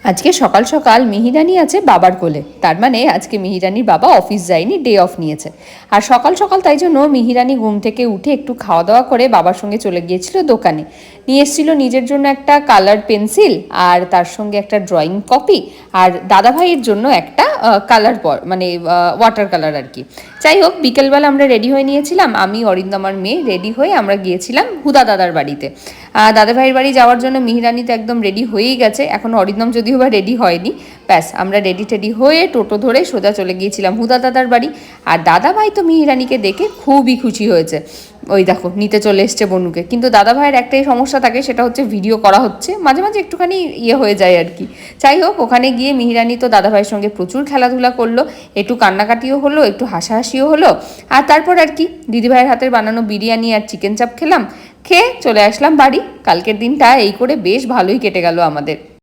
আজকে সকাল সকাল মিহিরানি আছে বাবার কোলে, তার মানে আজকে মিহিরানির বাবা অফিস যায়নি, ডে অফ নিয়েছে। আর সকাল সকাল তাই জন্য মিহিরানি ঘুম থেকে উঠে একটু খাওয়া দাওয়া করে বাবার সঙ্গে চলে গিয়েছিল দোকানে। নিয়ে এসেছিল নিজের জন্য একটা কালার পেন্সিল, আর তার সঙ্গে একটা ড্রয়িং কপি, আর দাদা ভাইয়ের জন্য একটা কালার মানে ওয়াটার কালার আর কি। যাই হোক, বিকেলবেলা আমরা রেডি হয়ে নিয়েছিলাম, আমি অরিন্দমার মেয়ে রেডি হয়ে আমরা গিয়েছিলাম হুদা দাদার বাড়িতে। দাদা ভাইয়ের বাড়ি যাওয়ার জন্য মিহিরানি তো একদম রেডি হয়েই গেছে, এখন অরিন্দম যদিও বা রেডি হয়নি। ব্যাস আমরা রেডি টেডি হয়ে টোটো ধরে সোজা চলে গিয়েছিলাম হুদা দাদার বাড়ি। আর দাদা ভাই তো মিহিরানিকে দেখে খুবই খুশি হয়েছে। ওই দেখো নিতে চলে এসছে বনুকে, কিন্তু দাদা ভাইয়ের একটাই সমস্যা থাকে, সেটা হচ্ছে ভিডিও করা হচ্ছে, মাঝে মাঝে একটুখানি হয়ে যায় আর কি। যাই হোক, ওখানে গিয়ে মিহিরানি তো দাদা ভাইয়ের সঙ্গে প্রচুর খেলাধুলা করলো, একটু কান্নাকাটিও হলো, একটু হাসাহাসিও হলো। আর তারপর আর কি, দিদিভাইয়ের হাতের বানানো বিরিয়ানি আর চিকেন চাপ খেলাম, খেয়ে চলে আসলাম বাড়ি। কালকের দিনটা এই করে বেশ ভালোই কেটে গেল আমাদের।